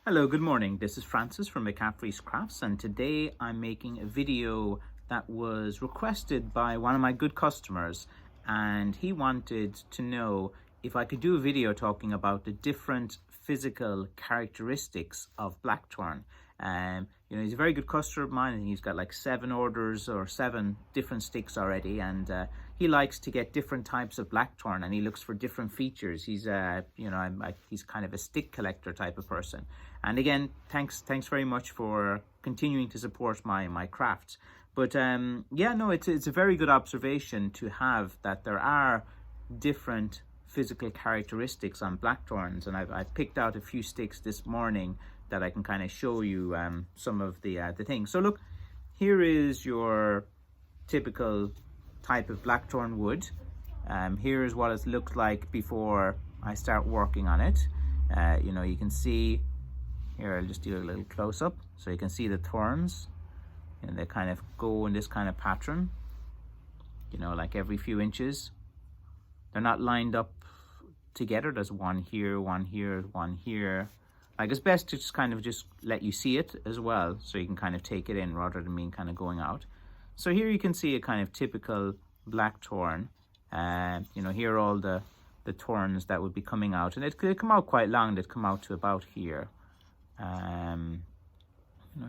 Hello, good morning. This is Francis from McCaffrey's Crafts, and today I'm making a video that was requested by one of my good customers, and he wanted to know if I could do a video talking about the different physical characteristics of blackthorn. He's a very good customer of mine, and he's got like 7 orders or 7 different sticks already, and he likes to get different types of blackthorn, and he looks for different features. He's he's kind of a stick collector type of person. And again, thanks very much for continuing to support my crafts. But it's a very good observation to have that there are different physical characteristics on blackthorns, and I've picked out a few sticks this morning that I can kind of show you some of the things. So look, here is your typical type of blackthorn wood. Here's what it looks like before I start working on it. You can see here, I'll just do a little close-up so you can see the thorns, and they kind of go in this kind of pattern, like every few inches. They're not lined up together. There's one here, one here, one here. Like, it's best to just let you see it as well, so you can kind of take it in rather than me kind of going out. So here you can see a kind of typical blackthorn. Here are all the thorns that would be coming out, and they come out quite long. They'd come out to about here.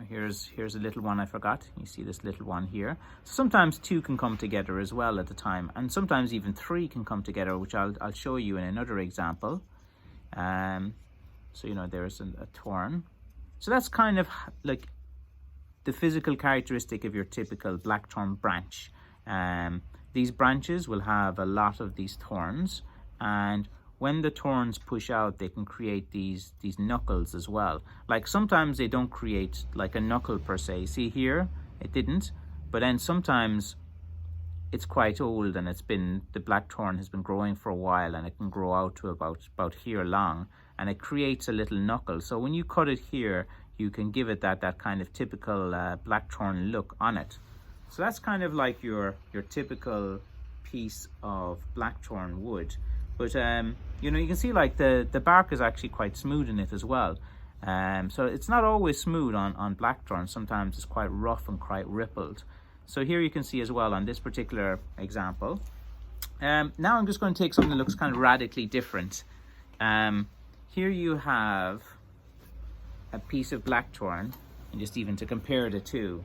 Here's a little one I forgot. You see this little one here. So sometimes 2 can come together as well at the time, and sometimes even 3 can come together, which I'll show you in another example. There's a thorn. So that's kind of like the physical characteristic of your typical blackthorn branch. These branches will have a lot of these thorns, and when the thorns push out, they can create these knuckles as well. Like, sometimes they don't create like a knuckle per se. See here, it didn't, but then sometimes it's quite old and the blackthorn has been growing for a while, and it can grow out to about here long, and it creates a little knuckle. So when you cut it here, you can give it that kind of typical blackthorn look on it. So that's kind of like your typical piece of blackthorn wood. But you can see like the bark is actually quite smooth in it as well. So it's not always smooth on blackthorn. Sometimes it's quite rough and quite rippled. So here you can see as well on this particular example. Now I'm just going to take something that looks kind of radically different. Here you have a piece of blackthorn, and just even to compare the two,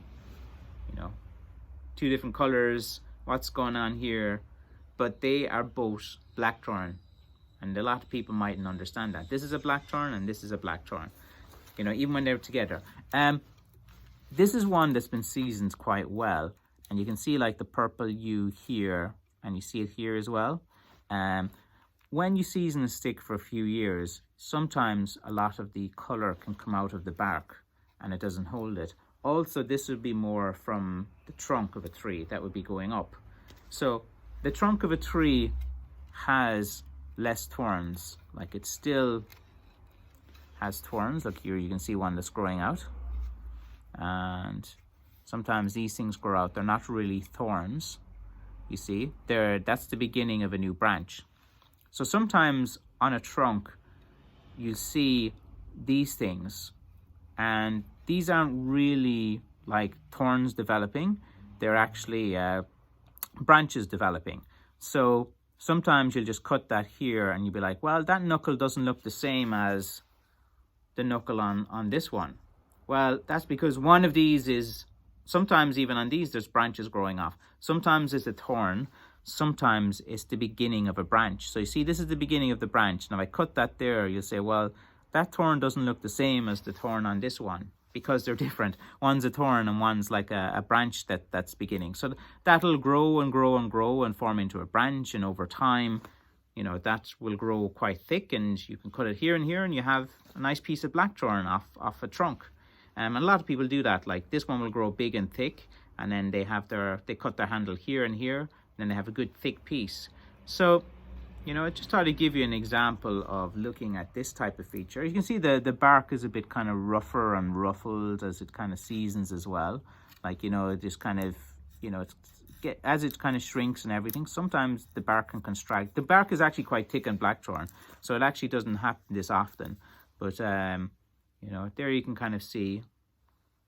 2 different colors, what's going on here, but they are both blackthorn, and a lot of people mightn't understand that. This is a blackthorn and this is a blackthorn, even when they're together. This is one that's been seasoned quite well, and you can see like the purple hue here, and you see it here as well. When you season a stick for a few years, sometimes a lot of the color can come out of the bark and it doesn't hold it. Also, this would be more from the trunk of a tree that would be going up. So the trunk of a tree has less thorns. Like, it still has thorns. Look here, you can see one that's growing out, and sometimes these things grow out. They're not really thorns, you see. That's the beginning of a new branch. So sometimes on a trunk you see these things, and these aren't really like thorns developing. They're actually branches developing. So sometimes you'll just cut that here and you'll be like, well, that knuckle doesn't look the same as the knuckle on this one. Well, that's because one of these is, sometimes even on these there's branches growing off. Sometimes it's a thorn, sometimes it's the beginning of a branch. So you see, this is the beginning of the branch. Now if I cut that there, you'll say, well, that thorn doesn't look the same as the thorn on this one, because they're different. One's a thorn and one's like a branch that's beginning. So that'll grow and grow and grow and form into a branch, and over time, that will grow quite thick, and you can cut it here and here, and you have a nice piece of blackthorn off a trunk. And a lot of people do that. Like, this one will grow big and thick, and then they cut their handle here and here, and then they have a good thick piece. So I just thought to give you an example of looking at this type of feature. You can see the bark is a bit kind of rougher and ruffled as it kind of seasons as well. Like, it just kind of, as it kind of shrinks and everything, sometimes the bark can constrict. The bark is actually quite thick on blackthorn, so it actually doesn't happen this often. But You know, there you can kind of see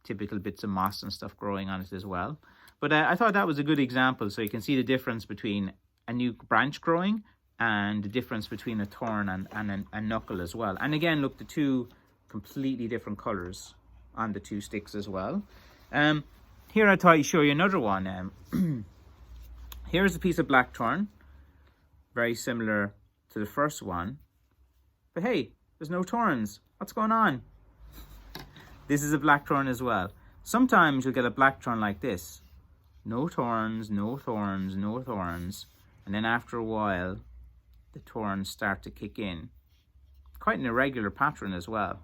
typical bits of moss and stuff growing on it as well. But I thought that was a good example, so you can see the difference between a new branch growing and the difference between a thorn and a knuckle as well. And again, look, the two completely different colors on the two sticks as well. Here I thought I'd show you another one. Here's a piece of blackthorn, very similar to the first one. But hey, there's no thorns. What's going on? This is a blackthorn as well. Sometimes you'll get a blackthorn like this. No thorns, no thorns, no thorns. And then after a while, the thorns start to kick in. Quite an irregular pattern as well.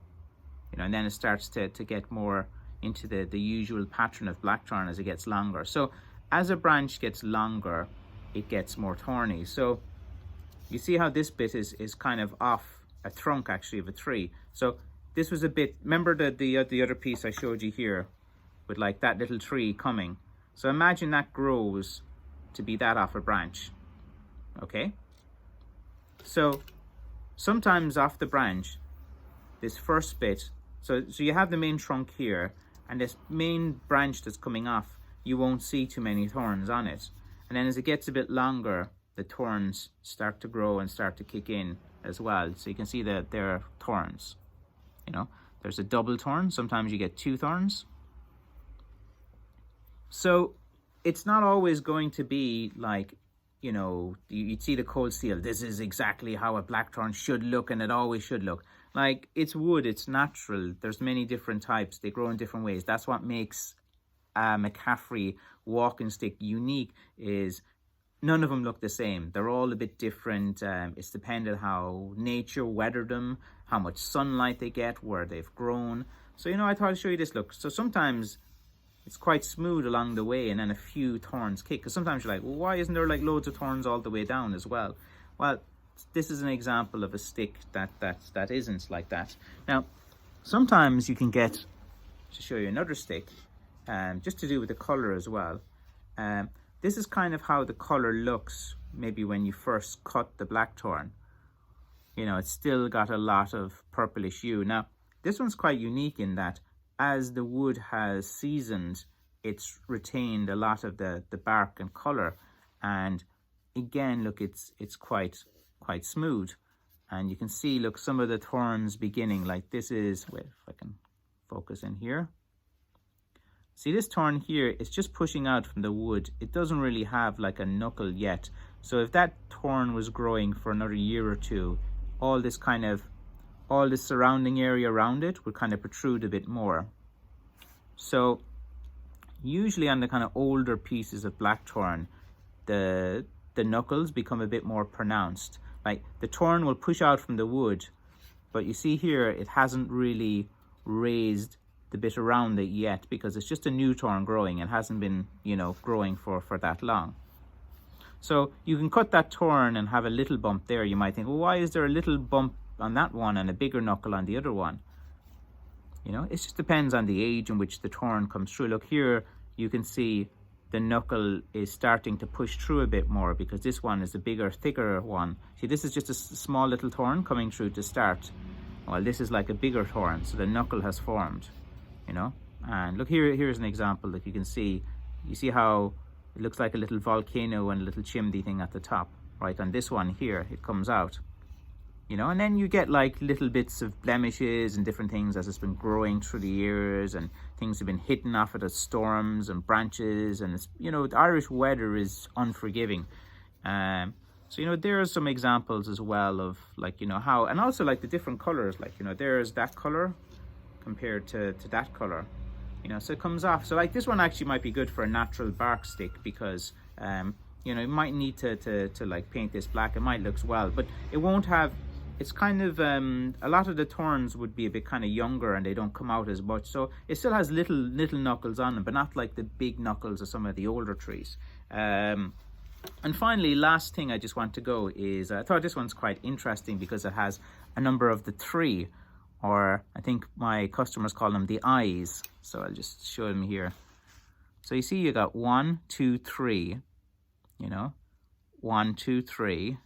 You know, and then it starts to get more into the usual pattern of blackthorn as it gets longer. So as a branch gets longer, it gets more thorny. So you see how this bit is kind of off a trunk actually of a tree. So this was a bit, remember the other piece I showed you here with like that little tree coming. So imagine that grows to be that off a branch, okay? So sometimes off the branch, this first bit, so you have the main trunk here, and this main branch that's coming off, you won't see too many thorns on it. And then as it gets a bit longer, the thorns start to grow and start to kick in as well. So you can see that there are thorns. You know, there's a double thorn. Sometimes you get two thorns. So it's not always going to be like, you know, you'd see the cold steel. This is exactly how a blackthorn should look, and it always should look. Like, it's wood, it's natural. There's many different types. They grow in different ways. That's what makes a McCaffrey walking stick unique, is none of them look the same. They're all a bit different. It's dependent how nature weathered them, how much sunlight they get, where they've grown. So, you know, I thought I'd show you this look. So sometimes it's quite smooth along the way, and then a few thorns kick. Because sometimes you're like, well, why isn't there like loads of thorns all the way down as well? Well, this is an example of a stick that isn't like that. Now, sometimes you can get, to show you another stick, just to do with the color as well. This is kind of how the color looks maybe when you first cut the blackthorn. You know, it's still got a lot of purplish hue. Now, this one's quite unique in that as the wood has seasoned, it's retained a lot of the bark and color. And again, look, it's quite smooth. And you can see, look, some of the thorns beginning, like this is, wait, if I can focus in here. See this thorn here, it's just pushing out from the wood. It doesn't really have like a knuckle yet. So if that thorn was growing for another year or two, all this surrounding area around it would kind of protrude a bit more. So usually on the kind of older pieces of blackthorn, the knuckles become a bit more pronounced. Like the thorn will push out from the wood, but you see here, it hasn't really raised the bit around it yet because it's just a new thorn growing. It hasn't been, you know, growing for that long. So you can cut that thorn and have a little bump there. You might think, well, why is there a little bump on that one and a bigger knuckle on the other one? You know, it just depends on the age in which the thorn comes through. Look here, you can see the knuckle is starting to push through a bit more because this one is a bigger, thicker one. See, this is just a small little thorn coming through to start. Well, this is like a bigger thorn, so the knuckle has formed, you know. And look here, here's an example that you can see. You see how it looks like a little volcano and a little chimney thing at the top, right? On this one here, it comes out, you know, and then you get like little bits of blemishes and different things as it's been growing through the years, and things have been hitting off it as storms and branches, and it's, you know, the Irish weather is unforgiving. So, you know, there are some examples as well of like, you know, how, and also like the different colors, like, you know, there's that color compared to that color, you know, so it comes off. So like this one actually might be good for a natural bark stick because, you know, you might need to like paint this black. It might look well, but it won't have, it's kind of, a lot of the thorns would be a bit kind of younger and they don't come out as much. So it still has little knuckles on them, but not like the big knuckles of some of the older trees. And finally, last thing I just want to go is, I thought this one's quite interesting because it has a number of the three, or I think my customers call them the eyes. So I'll just show them here. So you see you got 1, 2, 3, you know, 1, 2, 3,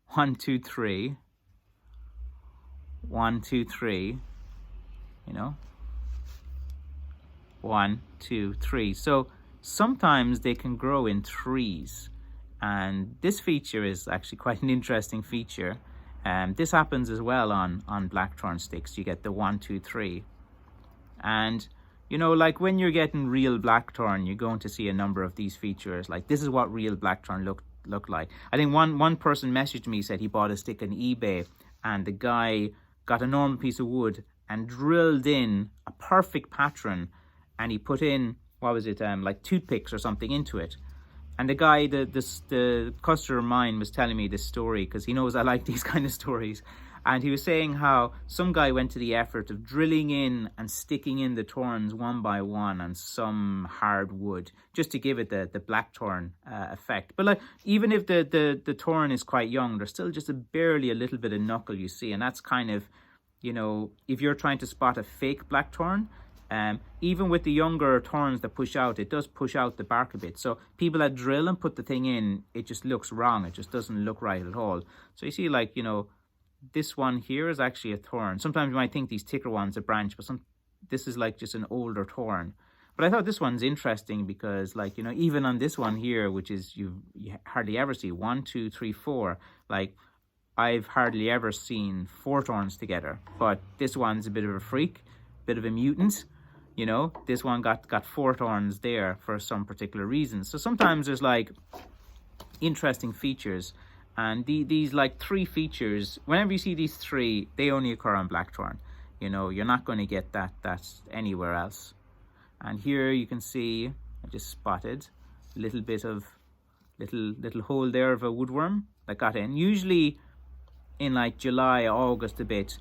1, 2, 3, 1, 2, 3, you know. 1, 2, 3. So sometimes they can grow in threes. And this feature is actually quite an interesting feature. This happens as well on blackthorn sticks. You get the 1, 2, 3. And, you know, like when you're getting real blackthorn, you're going to see a number of these features. Like this is what real blackthorn look like. I think one person messaged me, said he bought a stick on eBay, and the guy got a normal piece of wood and drilled in a perfect pattern, and he put in, what was it, like toothpicks or something into it. And the guy, the customer of mine, was telling me this story because he knows I like these kind of stories. And he was saying how some guy went to the effort of drilling in and sticking in the thorns one by one on some hard wood, just to give it the blackthorn effect. But like, even if the thorn is quite young, there's still just barely a little bit of knuckle you see. And that's kind of, you know, if you're trying to spot a fake blackthorn, even with the younger thorns that push out, it does push out the bark a bit. So people that drill and put the thing in, it just looks wrong. It just doesn't look right at all. So you see, like, you know, this one here is actually a thorn. Sometimes you might think these thicker ones are branch, but this is like just an older thorn. But I thought this one's interesting because, like, you know, even on this one here, which is you hardly ever see 1, 2, 3, 4, like I've hardly ever seen 4 thorns together. But this one's a bit of a freak, bit of a mutant. You know, this one got 4 thorns there for some particular reason. So sometimes there's like interesting features, and these like 3 features, whenever you see these 3, they only occur on blackthorn. You know, you're not going to get that anywhere else. And here you can see, I just spotted a little bit of little hole there of a woodworm that got in. Usually in like July, August a bit,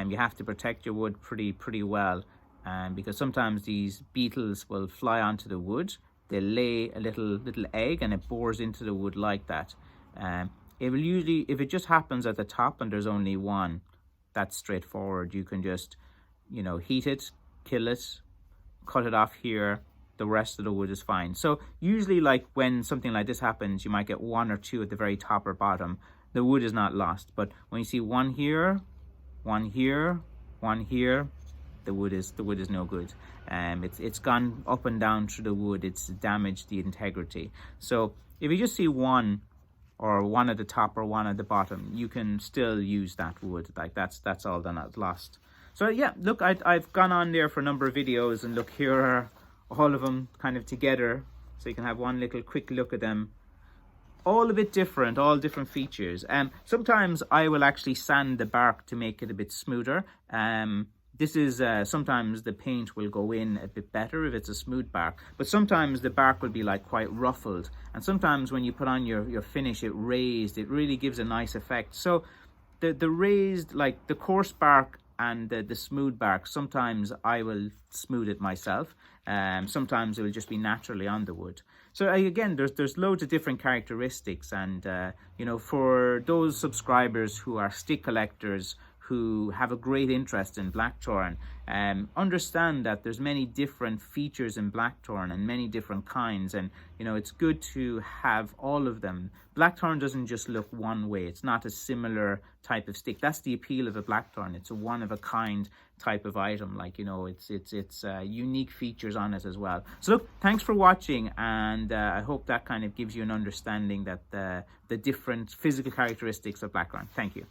you have to protect your wood pretty well. Because sometimes these beetles will fly onto the wood, they lay a little egg and it bores into the wood like that. It will usually, if it just happens at the top and there's only one, that's straightforward. You can just, you know, heat it, kill it, cut it off here, the rest of the wood is fine. So usually, like when something like this happens, you might get 1 or 2 at the very top or bottom. The wood is not lost. But when you see 1 here, 1 here, 1 here, the wood is no good. It's gone up and down through the wood. It's damaged the integrity. So if you just see 1 or 1 at the top or 1 at the bottom, you can still use that wood. Like that's all done, not lost. So yeah, look, I've gone on there for a number of videos, and look, here are all of them kind of together, so you can have one little quick look at them. All a bit different, all different features. Sometimes I will actually sand the bark to make it a bit smoother. This is, sometimes the paint will go in a bit better if it's a smooth bark, but sometimes the bark will be like quite ruffled, and sometimes when you put on your finish, it raised, it really gives a nice effect. So the raised, like the coarse bark and the smooth bark, sometimes I will smooth it myself, sometimes it will just be naturally on the wood. So again, there's loads of different characteristics, and you know, for those subscribers who are stick collectors, who have a great interest in blackthorn, understand that there's many different features in blackthorn and many different kinds, and you know, it's good to have all of them. Blackthorn doesn't just look one way. It's not a similar type of stick. That's the appeal of a blackthorn. It's a one-of-a-kind type of item. Like, you know, it's unique features on it as well. So look, thanks for watching, and I hope that kind of gives you an understanding that the different physical characteristics of blackthorn. Thank you.